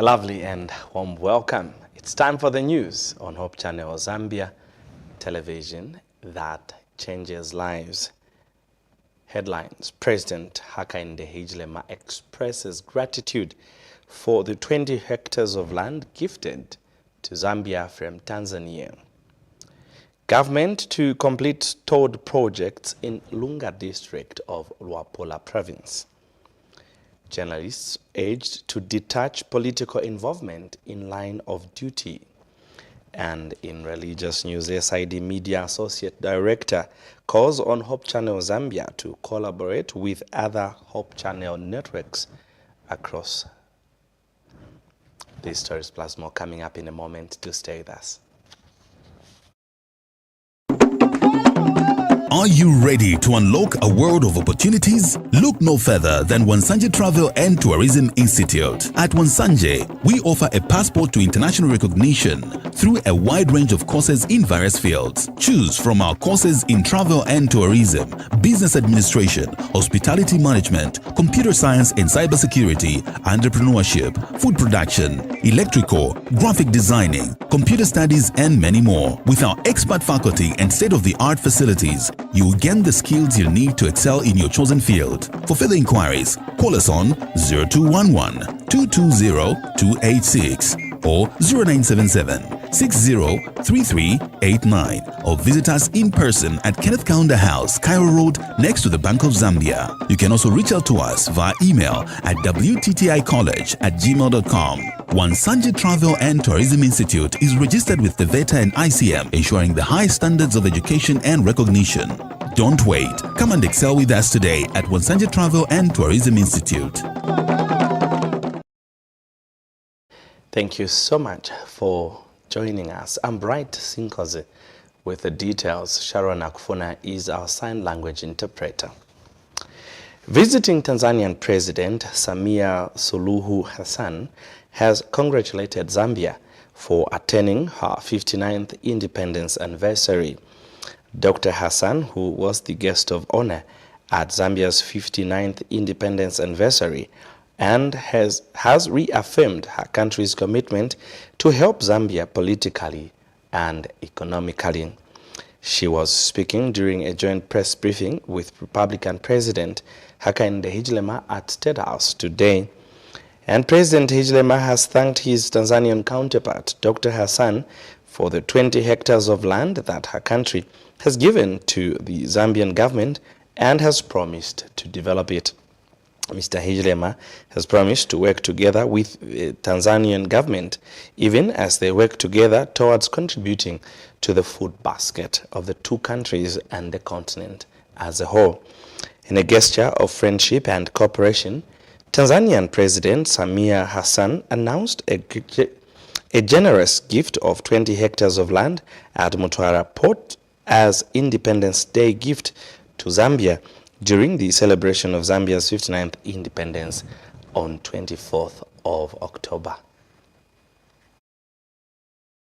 lovely and warm welcome. It's time for the news on Hope Channel Zambia television that changes lives. Headlines: President Hakainde Hichilema expresses gratitude for the 20 hectares of land gifted to Zambia from Tanzania. Government to complete toad projects in Lunga district of Luapula province. Journalists urged to detach political involvement in line of duty. And in religious news, SID Media Associate Director calls on Hope Channel Zambia to collaborate with other Hope Channel networks across. These stories plus more coming up in a moment. To stay with us. Are you ready to unlock a world of opportunities? Look no further than Wansanje Travel and Tourism Institute. At Wansanje, we offer a passport to international recognition through a wide range of courses in various fields. Choose from our courses in travel and tourism, business administration, hospitality management, computer science and cybersecurity, entrepreneurship, food production, electrical, graphic designing, computer studies, and many more. With our expert faculty and state-of-the-art facilities, you will gain the skills you need to excel in your chosen field. For further inquiries, call us on 0211 220 286 or 0977 603389 or visit us in person at Kenneth Kaunda House, Cairo Road, next to the Bank of Zambia. You can also reach out to us via email at wtticollege@gmail.com. Wansanje Travel and Tourism Institute is registered with the VETA and ICM, ensuring the high standards of education and recognition. Don't wait. Come and excel with us today at Wansanje Travel and Tourism Institute. Thank you so much for joining us. I'm Bright SINKOZI with the details. Sharon AKUFUNA is our sign language interpreter. Visiting Tanzanian President Samia Suluhu Hassan has congratulated Zambia for attaining her 59th independence anniversary. Dr. Hassan, who was the guest of honor at Zambia's 59th independence anniversary, and has reaffirmed her country's commitment to help Zambia politically and economically. She was speaking during a joint press briefing with Republican President Hakainde Hichilema at State House today. And President Hichilema has thanked his Tanzanian counterpart, Dr. Hassan, for the 20 hectares of land that her country has given to the Zambian government and has promised to develop it. Mr. Hichilema has promised to work together with the Tanzanian government, even as they work together towards contributing to the food basket of the two countries and the continent as a whole. In a gesture of friendship and cooperation, Tanzanian President Samia Hassan announced a generous gift of 20 hectares of land at Mtwara Port as Independence Day gift to Zambia during the celebration of Zambia's 59th independence on 24th of October.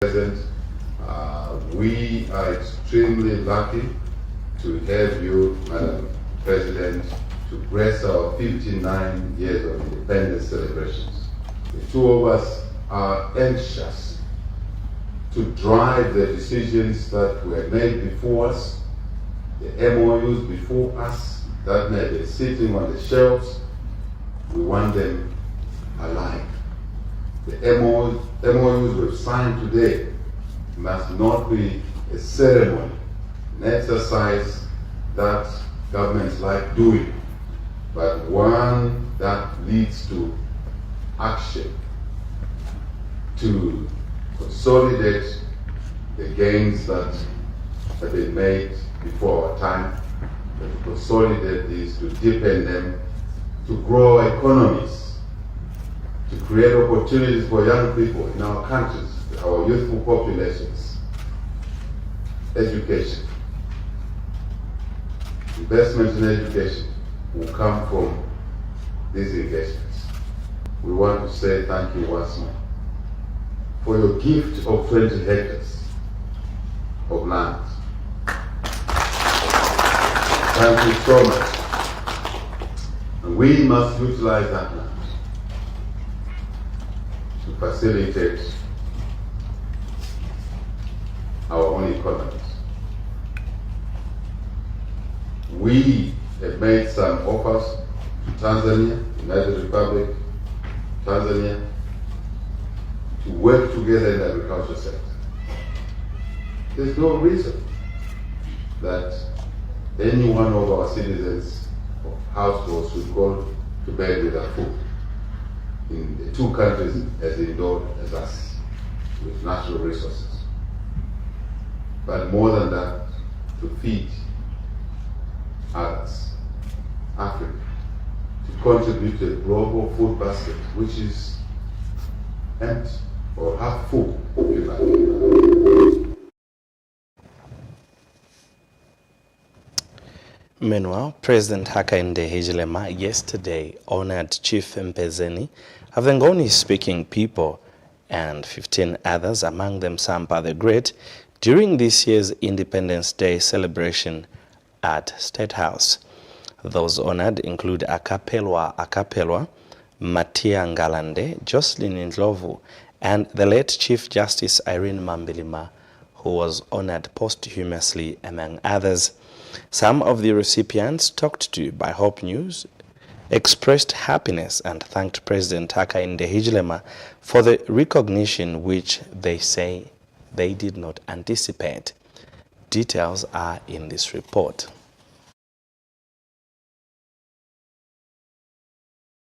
President, we are extremely lucky to have you, Madam President, to grace our 59 years of independence celebrations. The two of us are anxious to drive the decisions that were made before us, the MOUs before us that may be sitting on the shelves. We want them alive. The MOUs we've signed today must not be a ceremony, an exercise that governments like doing, but one that leads to action to consolidate the gains that have been made before our time, to consolidate these, to deepen them, to grow economies, to create opportunities for young people in our countries, our youthful populations, education. Investment in education will come from these engagements. We want to say thank you once more for your gift of 20 hectares of land. Thank you so much. And we must utilize that land to facilitate our own economies. We have made some offers to Tanzania, United Republic, Tanzania, to work together in the agriculture sector. There's no reason that any one of our citizens or households should go to bed without food in the two countries as endowed as us with natural resources. But more than that, to feed others, Africa, to contribute to a global food basket which is empty or half full, if you like. Meanwhile, President Hakainde Hichilema yesterday honored Chief Mpezeni, having only speaking people and 15 others, among them Sampa the Great, during this year's Independence Day celebration at State House. Those honored include Akapelwa, Matia Ngalande, Jocelyn Ndlovu, and the late Chief Justice Irene Mambilima, who was honored posthumously, among others. Some of the recipients talked to by Hope News expressed happiness and thanked President Hakainde Hichilema for the recognition which they say they did not anticipate. Details are in this report.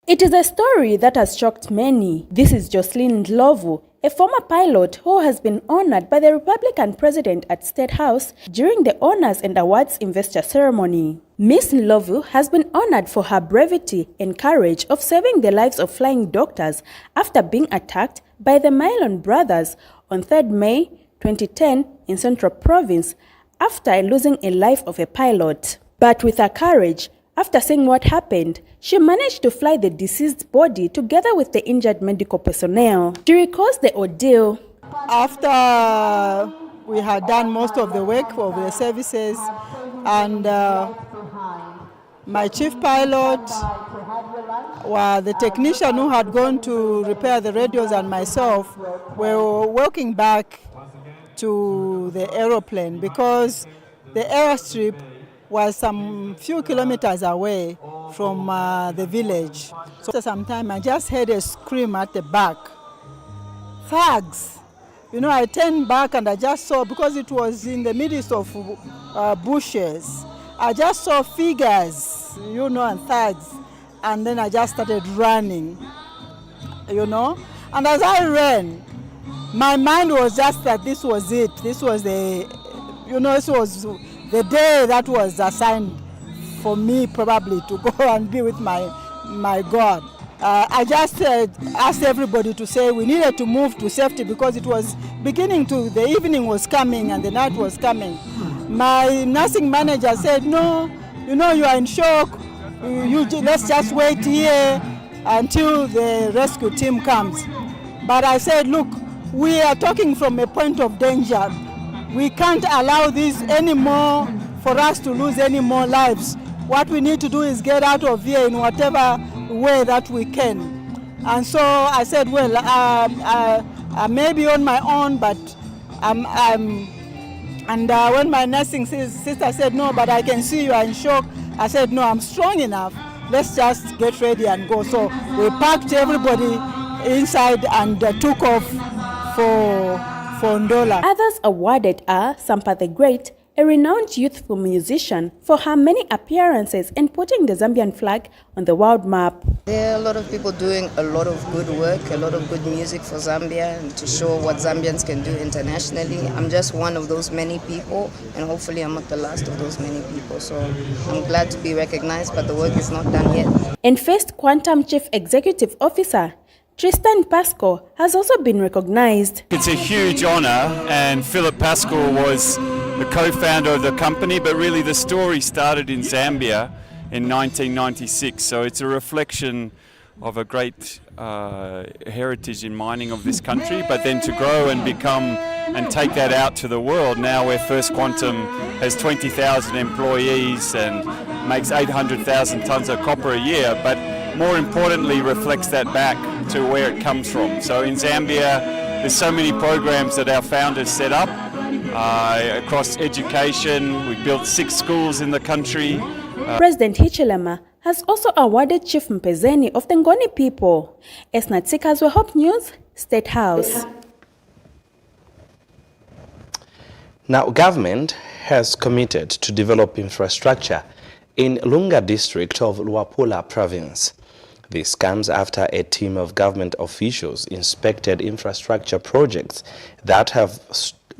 It is a story that has shocked many. This is Jocelyn Ndlovu, a former pilot who has been honored by the Republican President at State House during the Honors and Awards Investor Ceremony. Ms. Ndlovu has been honored for her brevity and courage of saving the lives of flying doctors after being attacked by the Milon brothers on 3rd May 2010 in Central Province after losing a life of a pilot. But with her courage, after seeing what happened, she managed to fly the deceased body together with the injured medical personnel. She recalls the ordeal. After we had done most of the work of the services, and my chief pilot, the technician who had gone to repair the radios, and myself were walking back to the aeroplane because the airstrip was some few kilometers away from the village. So after some time, I just heard a scream at the back. Thugs! You know, I turned back and I just saw, because it was in the midst of bushes, I just saw figures, you know, and thugs. And then I just started running, you know. And as I ran, my mind was just that this was it. This was the, you know, this was the day that was assigned for me probably to go and be with my God. I just asked everybody to say we needed to move to safety because it was beginning to, the evening was coming and the night was coming. My nursing manager said, no, you know, you are in shock. Let's just wait here until the rescue team comes. But I said, look, we are talking from a point of danger. We can't allow this anymore for us to lose any more lives. What we need to do is get out of here in whatever way that we can. And so I said, well, I may be on my own, but when my nursing sister said, no, but I can see you are in shock, I said, no, I'm strong enough. Let's just get ready and go. So we packed everybody inside and took off for Ndola. Others awarded are Sampa the Great, a renowned youthful musician, for her many appearances and putting the Zambian flag on the world map. There are a lot of people doing a lot of good work, a lot of good music for Zambia and to show what Zambians can do internationally. I'm just one of those many people, and hopefully I'm not the last of those many people. So I'm glad to be recognized, but the work is not done yet. And First Quantum Chief Executive Officer Tristan Pasco has also been recognized. It's a huge honor, and Philip Pascal was the co-founder of the company, but really the story started in Zambia in 1996, so it's a reflection of a great heritage in mining of this country, but then to grow and become and take that out to the world now, where First Quantum has 20,000 employees and makes 800,000 tons of copper a year, but more importantly reflects that back to where it comes from. So in Zambia, there's so many programs that our founders set up across education. We built 6 schools in the country. President Hichilema has also awarded Chief Mpezeni of the Ngoni people. Esna Tsikazwe, Hope News, State House. Now, government has committed to develop infrastructure in Lunga district of Luapula province. This comes after a team of government officials inspected infrastructure projects that have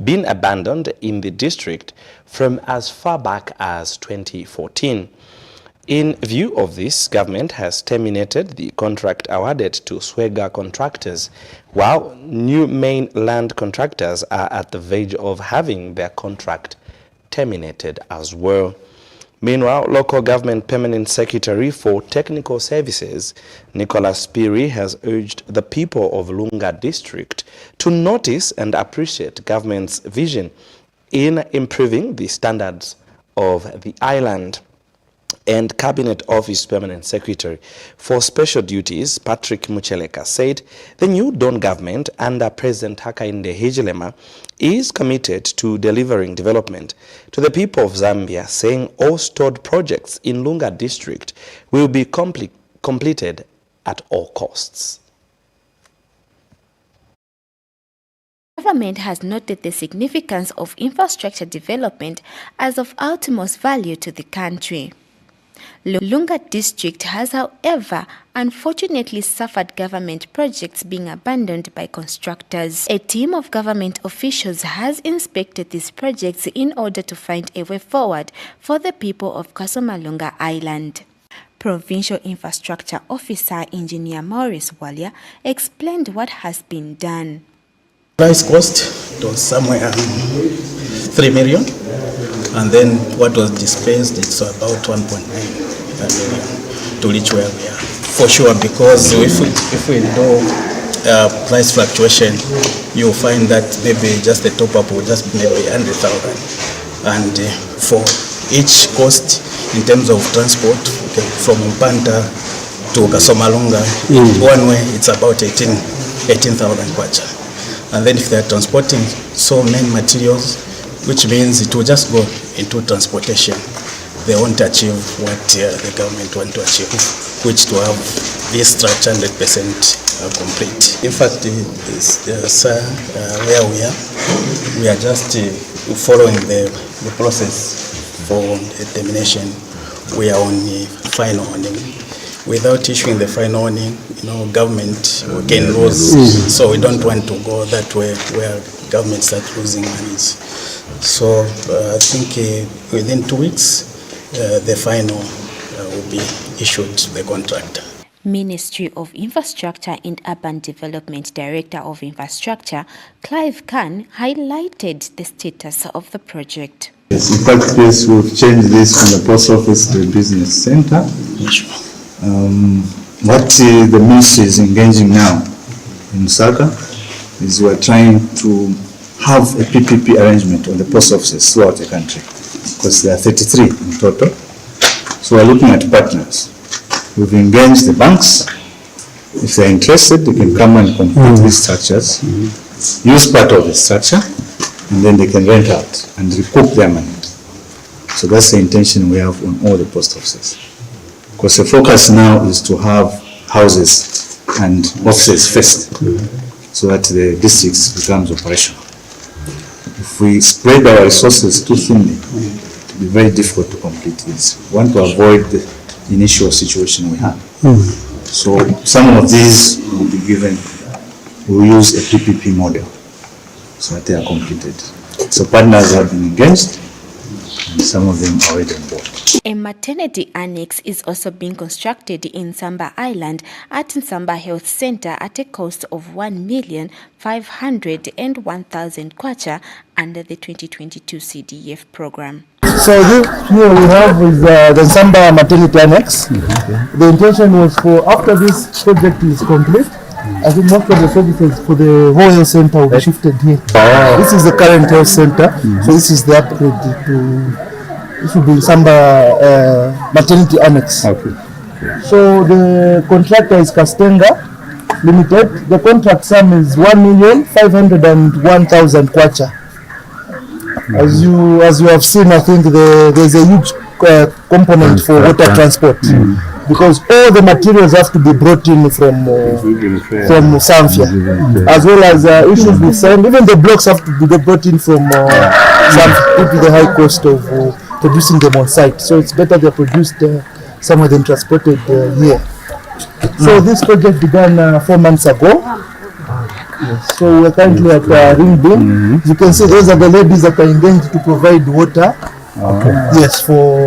been abandoned in the district from as far back as 2014. In view of this, government has terminated the contract awarded to Swega contractors, while new mainland contractors are at the verge of having their contract terminated as well. Meanwhile, local government permanent secretary for technical services, Nicholas Piri, has urged the people of Lunga district to notice and appreciate government's vision in improving the standards of the island. And Cabinet Office Permanent Secretary for Special Duties, Patrick Mucheleka, said the new Dawn government under President Hakainde Hichilema is committed to delivering development to the people of Zambia, saying all stored projects in Lunga district will be completed at all costs. Government has noted the significance of infrastructure development as of utmost value to the country. Lunga district has, however, unfortunately suffered government projects being abandoned by constructors. A team of government officials has inspected these projects in order to find a way forward for the people of Kasomalunga Island. Provincial Infrastructure Officer Engineer Maurice Walia explained what has been done. Price cost was somewhere 3 million, and then what was dispersed, it's about 1.9 million to reach where we are. For sure, because if we do price fluctuation, you'll find that maybe just the top up will just maybe 100,000. And for each cost in terms of transport, from Mpanta to Kasomalunga, one way it's about 18,000 kwacha. And then if they are transporting so many materials, which means it will just go into transportation, they won't achieve what the government want to achieve, which to have this structure 100% complete. In fact, where we are just following the process for determination. We are on the final warning. Without issuing the final warning, government can lose. So we don't want to go that way where government starts losing money. So I think within 2 weeks, the final will be issued to the contractor. Ministry of Infrastructure and Urban Development Director of Infrastructure, Clive Khan, highlighted the status of the project. Yes, in fact, yes, we've changed this from the post office to a business center. What the ministry is engaging now in Saka is we're trying to have a PPP arrangement on the post offices throughout the country, because there are 33 in total. So we're looking at partners. We've engaged the banks. If they're interested, they can come and complete these structures, use part of the structure, and then they can rent out and recoup their money. So that's the intention we have on all the post offices. Because the focus now is to have houses and offices first, so that the districts becomes operational. If we spread our resources too thinly, it will be very difficult to complete this. We want to avoid the initial situation we have. So some of these will be given, we'll use a PPP model so that they are completed. So partners have been engaged, and some of them are already on board. A maternity annex is also being constructed in Samba Island at Samba Health Center at a cost of 1,501,000 kwacha under the 2022 CDF program. So here we have is the Samba maternity annex. The intention was for after this project is complete, I think most of the services for the whole health center will be shifted here. This is the current health center, so this is the upgrade to. This will be Samba maternity annex. So the contractor is Kastenga Limited. The contract sum is 1,501,000 kwacha. As you have seen, I think there's a huge component for water transport, because all the materials have to be brought in from Zambia, as well as issues with sand. Even the blocks have to be brought in from Zambia due to the high cost of producing them on site. So it's better they're produced somewhere than transported here. So this project began 4 months ago. Yes. So we're currently at Ring Beam. You can see those are the ladies that are engaged to provide water. Yes, for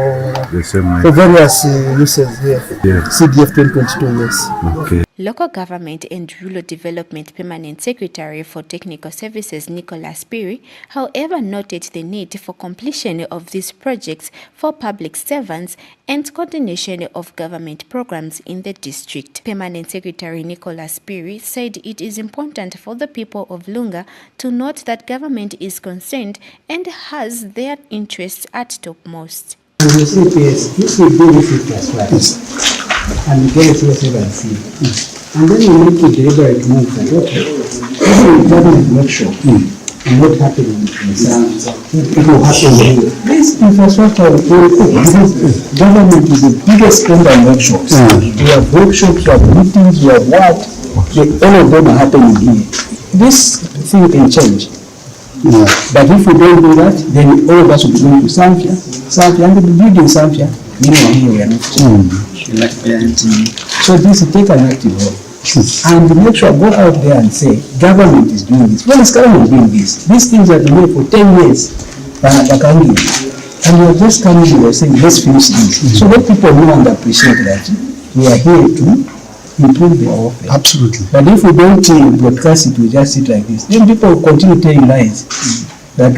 various uses here. CDF 2022, yes. Okay. Local Government and Rural Development Permanent Secretary for Technical Services Nicholas Piri, however, noted the need for completion of these projects for public servants and coordination of government programs in the district. Permanent Secretary Nicholas Piri said it is important for the people of Lunga to note that government is concerned and has their interests at topmost. And you say, yes, if we do this and we get a CSLC, and then you make a deliberate move that, okay, even government workshop, and what happened in it will happen here. This infrastructure will because government is the biggest spender in workshops. We have workshops, we have meetings, we have what, all of them are happening here. This thing can change. But if we don't do that, then all of us will be going to Zambia, and we'll be building Zambia. Meanwhile, here we are not. So this will take an active role. And make sure go out there and say, government is doing this. When is government doing this? These things have been here for 10 years. And you're just coming here and saying, let's finish this. So let people know and appreciate that we are here to improve the office. Absolutely. But if we don't broadcast it, we just sit like this, then people will continue telling lies. That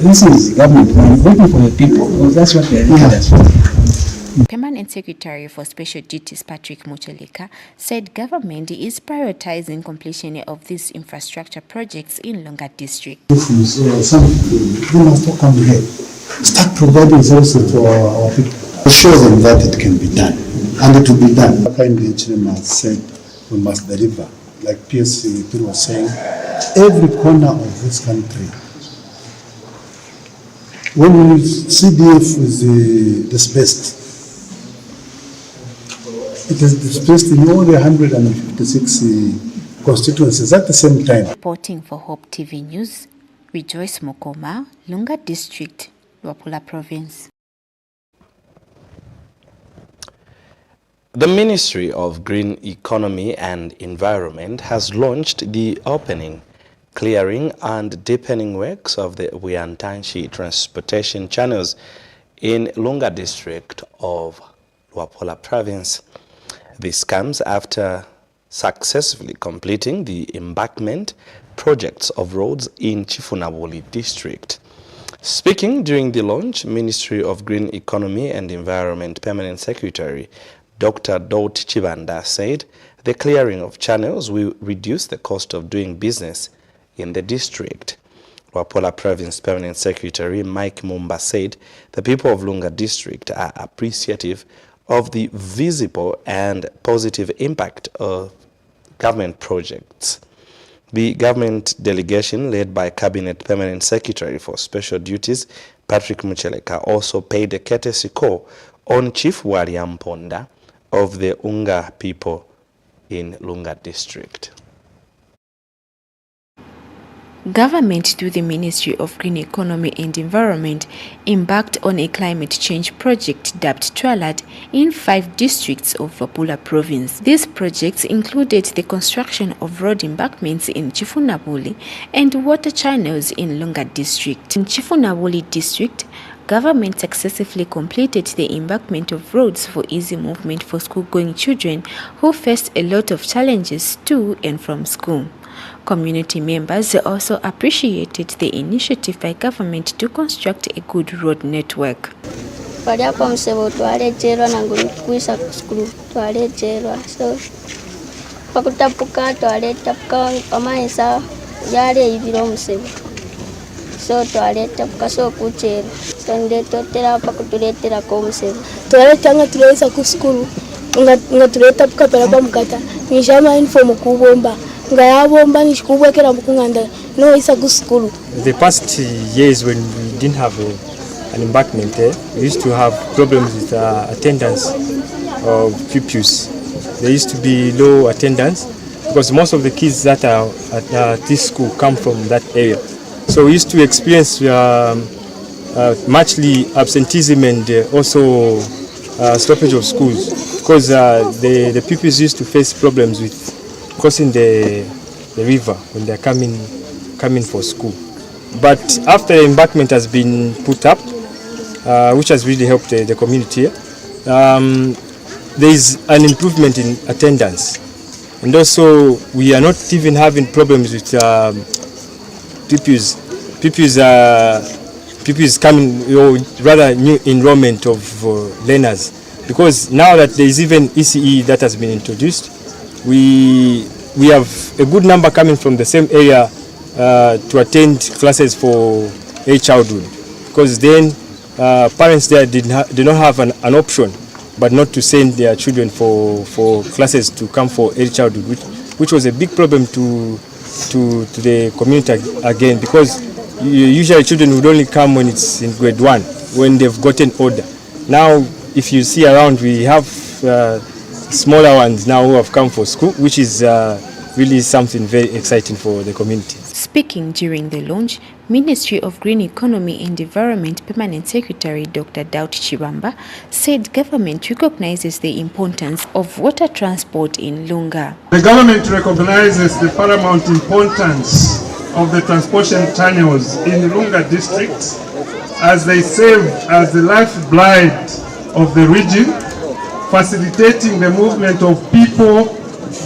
this is government money, working for the people. Because that's what they're doing. Permanent Secretary for Special Duties Patrick Mucheleka said government is prioritizing completion of these infrastructure projects in Lunga District. Start providing services to our people. Show them that it can be done, and it will be done. Kindly, HM has said we must deliver. Like PSC was saying, every corner of this country. When CDF is dispersed, it is dispersed in all the 156 constituencies at the same time. Reporting for Hope TV News, Rejoice Mokoma, Lunga District, Luapula Province. The Ministry of Green Economy and Environment has launched the opening, clearing and deepening works of the Wiantanshi transportation channels in Lunga District of Luapula Province. This comes after successfully completing the embankment projects of roads in Chifunabuli District. Speaking during the launch, Ministry of Green Economy and Environment Permanent Secretary Dr. Dot Chibanda said the clearing of channels will reduce the cost of doing business in the district. Luapula Province Permanent Secretary Mike Mumba said the people of Lunga District are appreciative of the visible and positive impact of government projects. The government delegation led by Cabinet Permanent Secretary for Special Duties Patrick Mucheleka also paid a courtesy call on Chief Waliamponda of the Unga people in Lunga District. Government through the Ministry of Green Economy and Environment embarked on a climate change project dubbed Twalad in 5 districts of Luapula Province. These projects included the construction of road embankments in Chifunabuli and water channels in Lunga District. In Chifunabuli District, government successfully completed the embankment of roads for easy movement for school-going children who faced a lot of challenges to and from school. Community members also appreciated the initiative by government to construct a good road network. So so twaleta kukaso kuchera so ndetotera pakutuletera komse twaletanga tulesa ku school nga tuleta pukapela pamukata nishama uniform kubomba nga yabomba nishikubwekera mukunganda no isa ku school. The past years when we didn't have an embankment we used to have problems with attendance of pupils. There used to be low attendance because most of the kids that are at this school come from that area. So we used to experience muchly absenteeism and also stoppage of schools because the pupils used to face problems with crossing the river when they're coming for school. But after the embankment has been put up, which has really helped the community, there is an improvement in attendance. And also we are not even having problems with pupils coming, or rather new enrollment of learners. Because now that there is even ECE that has been introduced, we have a good number coming from the same area to attend classes for early childhood. Because then parents there did not have an option but not to send their children for classes to come for early childhood, which was a big problem to the community again, because usually children would only come when it's in grade 1, when they've gotten older. Now, if you see around, we have smaller ones now who have come for school, which is really something very exciting for the community. Speaking during the launch, Ministry of Green Economy and Environment Permanent Secretary Dr. Daut Chibamba said government recognizes the importance of water transport in Lunga. The government recognizes the paramount importance of the transportation channels in Lunga district as they serve as the lifeblood of the region, facilitating the movement of people,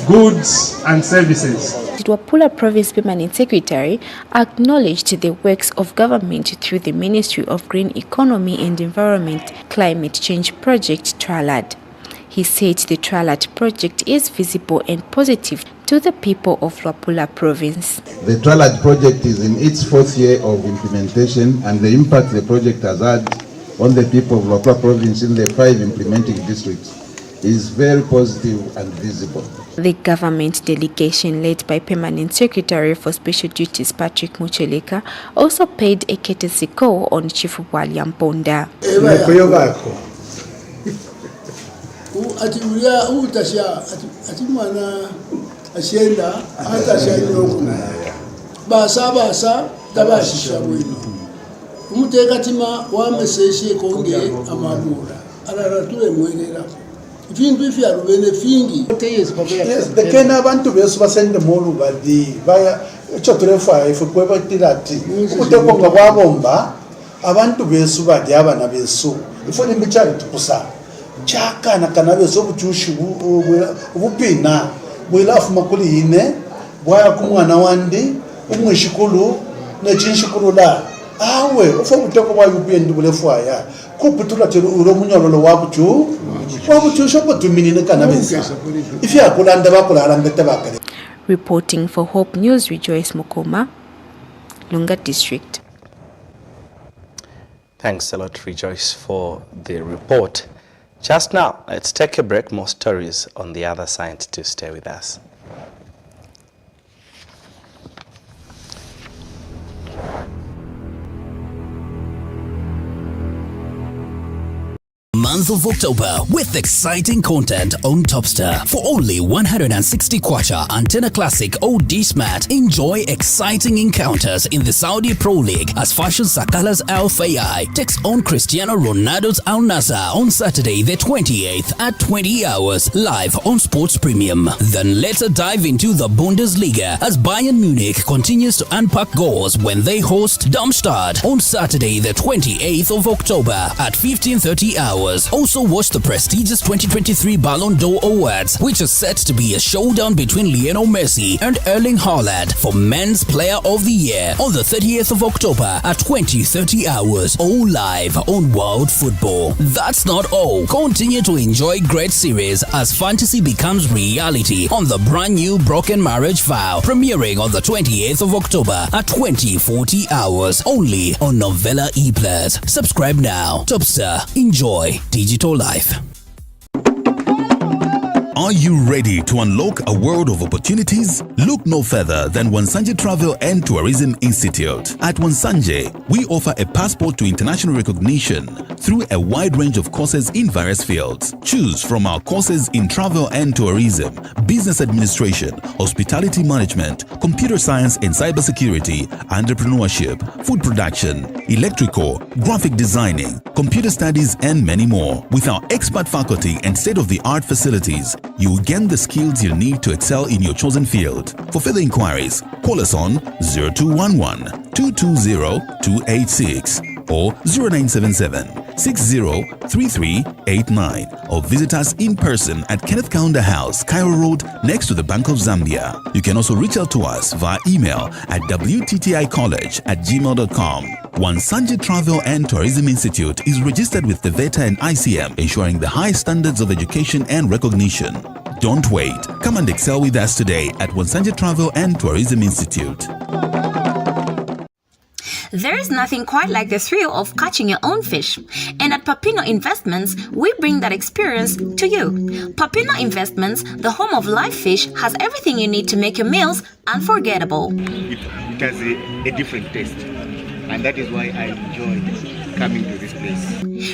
goods and services. Wapula Province Permanent Secretary acknowledged the works of government through the Ministry of Green Economy and Environment Climate Change Project TRALAD. He said the TRALAD project is visible and positive to the people of Wapula Province. The TRALAD project is in its 4th year of implementation, and the impact the project has had on the people of Wapula Province in the 5 implementing districts is very positive and visible. The government delegation led by Permanent Secretary for Special Duties Patrick Mucheleka also paid a courtesy call on Chief William Ponda. Yes, the Kenya abantu besu basende molu badi baya choturefa ifukwe tirati utekonga kwabomba abantu besu badi abana besu ifoni michari tukusa chaka na kana besu buchushi ubupina bwilafu makuli ine bwaya kumwana wandi umwishikulu na chinshikulu la awe ufo uteko bwa yupendi bulefwaya kuputula tero uro munyololo wabuchu shopo tuminine kana bensa ifi akulanda bakulala ngete bakale. Reporting for Hope News, Rejoice Mukoma, Lunga District. Thanks a lot, Rejoice, for the report. Just now, let's take a break. More stories on the other side to stay with us. Month of October with exciting content on Topstar. For only 160 kwacha Antenna Classic OD Smart, enjoy exciting encounters in the Saudi Pro League as Fashion Sakala's Al Fayai takes on Cristiano Ronaldo's Al Nassr on Saturday the 28th at 20 hours live on Sports Premium. Then later dive into the Bundesliga as Bayern Munich continues to unpack goals when they host Darmstadt on Saturday the 28th of October at 15:30 hours. Awards. Also watch the prestigious 2023 Ballon d'Or Awards, which is set to be a showdown between Lionel Messi and Erling Haaland for Men's Player of the Year on the 30th of October at 20:30 hours, all live on World Football. That's not all. Continue to enjoy great series as fantasy becomes reality on the brand new Broken Marriage Vow, premiering on the 28th of October at 20:40 hours, only on Novella E+. Subscribe now. Topstar. Enjoy digital life. Are you ready to unlock a world of opportunities? Look no further than Wansanje Travel and Tourism Institute. At Wansanje, we offer a passport to international recognition through a wide range of courses in various fields. Choose from our courses in travel and tourism, business administration, hospitality management, computer science and cybersecurity, entrepreneurship, food production, electrical, graphic designing, computer studies, and many more. With our expert faculty and state-of-the-art facilities, you will gain the skills you need to excel in your chosen field. For further inquiries, call us on 0211 220 286 or 0977 603389 or visit us in person at Kenneth Kaunda House, Cairo Road, next to the Bank of Zambia. You can also reach out to us via email at wtticollege@gmail.com. Wansanje Travel and Tourism Institute is registered with the VETA and ICM, ensuring the high standards of education and recognition. Don't wait. Come and excel with us today at Wansanje Travel and Tourism Institute. There is nothing quite like the thrill of catching your own fish. And at Papino Investments, we bring that experience to you. Papino Investments, the home of live fish, has everything you need to make your meals unforgettable. It has a different taste. And that is why I enjoy coming to this place.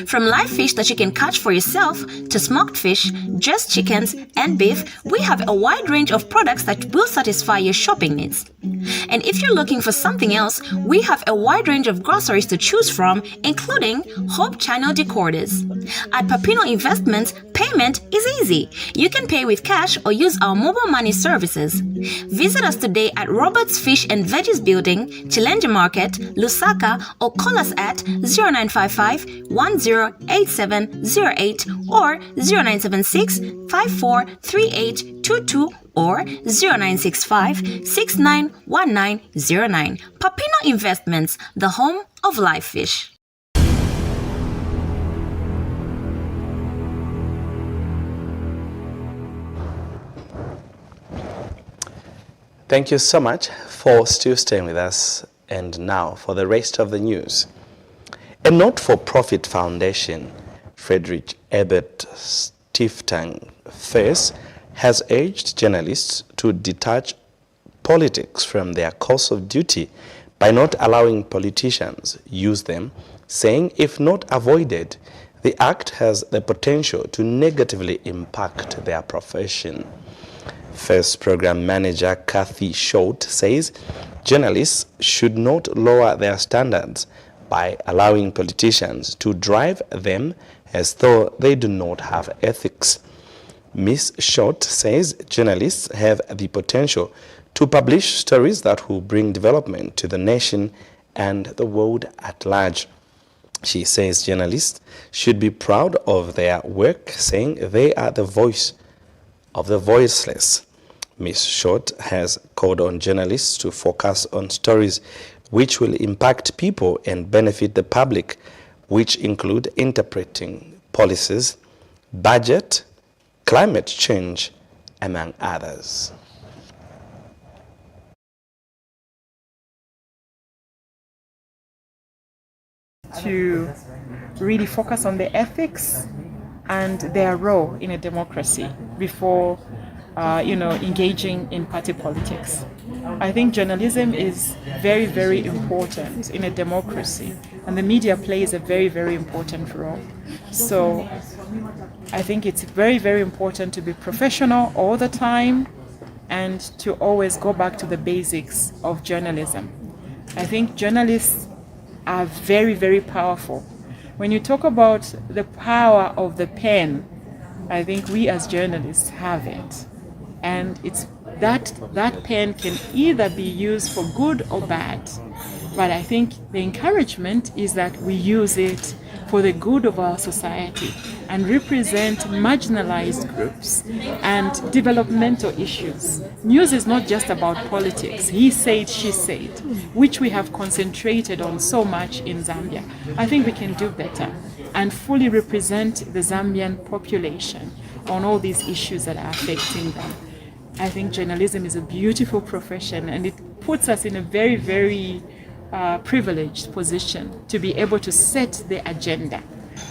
From live fish that you can catch for yourself to smoked fish, just chickens and beef, we have a wide range of products that will satisfy your shopping needs. And if you're looking for something else, we have a wide range of groceries to choose from, including Hope Channel decorders. At Papino Investments, payment is easy. You can pay with cash or use our mobile money services. Visit us today at Robert's Fish and Veggies Building, Chilenge Market, Lusaka, or call us at 0955 108708 or 0976 543822 or 0965 691909. Papino Investments, the home of live fish. Thank you so much for still staying with us. And now for the rest of the news. A not-for-profit foundation, Friedrich Ebert Stiftung FACE, has urged journalists to detach politics from their course of duty by not allowing politicians use them, saying if not avoided, the act has the potential to negatively impact their profession. FACE program manager Kathy Short says journalists should not lower their standards by allowing politicians to drive them as though they do not have ethics. Ms. Short says journalists have the potential to publish stories that will bring development to the nation and the world at large. She says journalists should be proud of their work, saying they are the voice of the voiceless. Ms. Short has called on journalists to focus on stories which will impact people and benefit the public, which include interpreting policies, budget, climate change, among others. To really focus on the ethics and their role in a democracy before engaging in party politics. I think journalism is very, very important in a democracy, and the media plays a very, very important role. So I think it's very, very important to be professional all the time and to always go back to the basics of journalism. I think journalists are very, very powerful. When you talk about the power of the pen, I think we as journalists have it. And it's that pen can either be used for good or bad. But I think the encouragement is that we use it for the good of our society and represent marginalized groups and developmental issues. News is not just about politics. He said, she said, which we have concentrated on so much in Zambia. I think we can do better and fully represent the Zambian population on all these issues that are affecting them. I think journalism is a beautiful profession, and it puts us in a very, very privileged position to be able to set the agenda.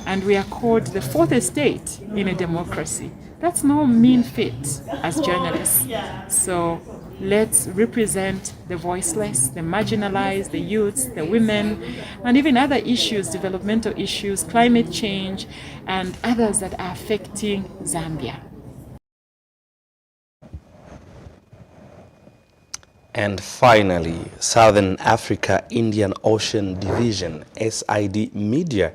And we are called the fourth estate in a democracy. That's no mean feat as journalists. So let's represent the voiceless, the marginalized, the youths, the women, and even other issues, developmental issues, climate change, and others that are affecting Zambia. And finally, Southern Africa Indian Ocean Division, SID Media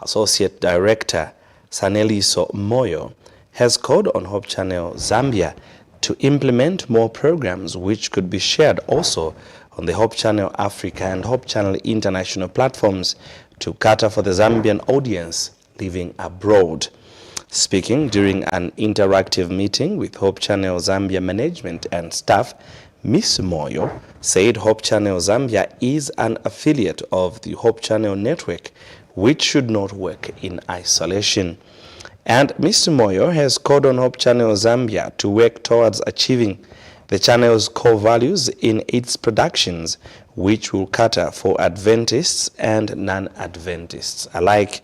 Associate Director Saneliso Moyo has called on Hope Channel Zambia to implement more programs which could be shared also on the Hope Channel Africa and Hope Channel International platforms to cater for the Zambian audience living abroad. Speaking during an interactive meeting with Hope Channel Zambia management and staff, Ms. Moyo said Hope Channel Zambia is an affiliate of the Hope Channel network, which should not work in isolation. And Mr. Moyo has called on Hope Channel Zambia to work towards achieving the channel's core values in its productions, which will cater for Adventists and non-Adventists alike.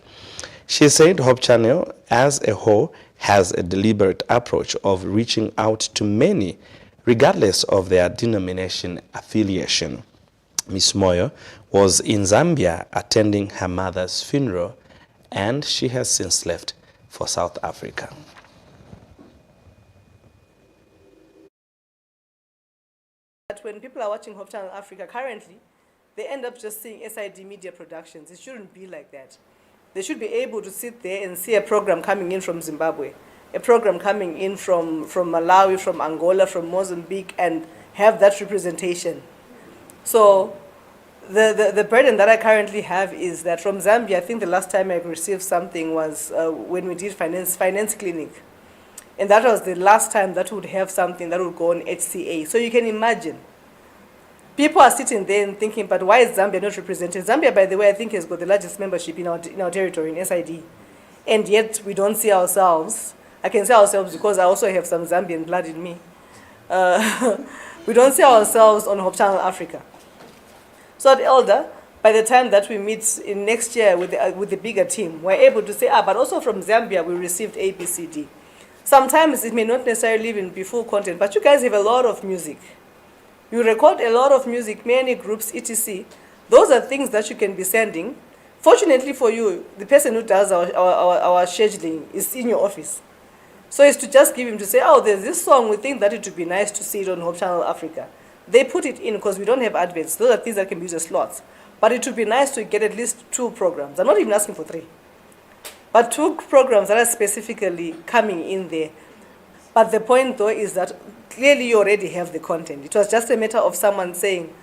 She said Hope Channel as a whole has a deliberate approach of reaching out to many, regardless of their denomination affiliation. Ms. Moyo was in Zambia attending her mother's funeral, and she has since left for South Africa. When people are watching Hope Channel Africa currently, they end up just seeing SID Media Productions. It shouldn't be like that. They should be able to sit there and see a program coming in from Zimbabwe, a program coming in from Malawi, from Angola, from Mozambique, and have that representation. So the burden that I currently have is that from Zambia, I think the last time I received something was when we did finance clinic. And that was the last time that would have something that would go on HCA. So you can imagine. People are sitting there and thinking, but why is Zambia not represented? Zambia, by the way, I think has got the largest membership in our territory, in SID. And yet we don't see ourselves. I can say ourselves because I also have some Zambian blood in me. We don't see ourselves on Hope Channel Africa. So at Elder, by the time that we meet in next year with the bigger team, we're able to say, but also from Zambia we received ABCD. Sometimes it may not necessarily even be full content, but you guys have a lot of music. You record a lot of music, many groups, etc. Those are things that you can be sending. Fortunately for you, the person who does our scheduling is in your office. So it's to just give him to say, oh, there's this song, we think that it would be nice to see it on Hope Channel Africa. They put it in because we don't have adverts. Those are things that can be used as slots. But it would be nice to get at least 2 programs. I'm not even asking for 3. But 2 programs that are specifically coming in there. But the point, though, is that clearly you already have the content. It was just a matter of someone saying,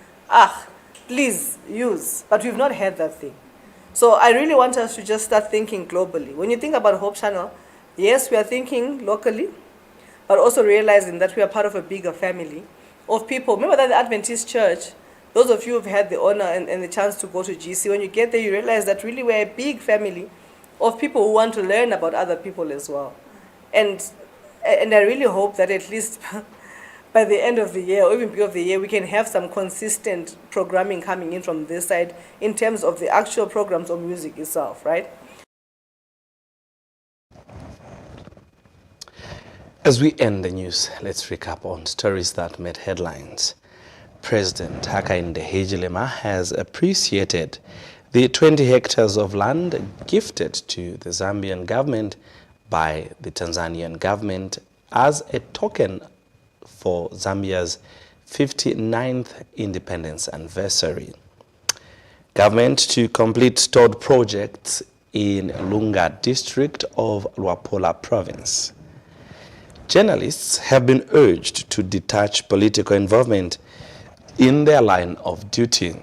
please use. But we've not had that thing. So I really want us to just start thinking globally. When you think about Hope Channel, yes, we are thinking locally, but also realizing that we are part of a bigger family of people. Remember that the Adventist Church, those of you who have had the honor and the chance to go to GC, when you get there, you realize that really we're a big family of people who want to learn about other people as well. And I really hope that at least by the end of the year, or even beginning of the year, we can have some consistent programming coming in from this side in terms of the actual programs or music itself, right? As we end the news, let's recap on stories that made headlines. President Hakainde Hichilema has appreciated the 20 hectares of land gifted to the Zambian government by the Tanzanian government as a token for Zambia's 59th independence anniversary. Government to complete stored projects in Lunga district of Luapula province. Journalists have been urged to detach political involvement in their line of duty.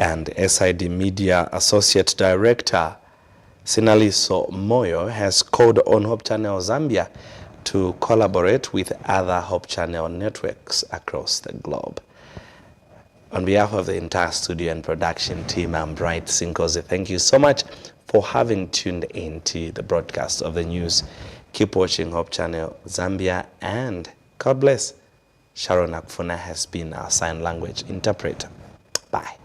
And SID Media Associate Director Sinaliso Moyo has called on Hope Channel Zambia to collaborate with other Hope Channel networks across the globe. On behalf of the entire studio and production team, I'm Bright SINKOZI. Thank you so much for having tuned in to the broadcast of the news. Keep watching Hope Channel Zambia, and God bless. Sharon AKUFUNA has been our sign language interpreter. Bye.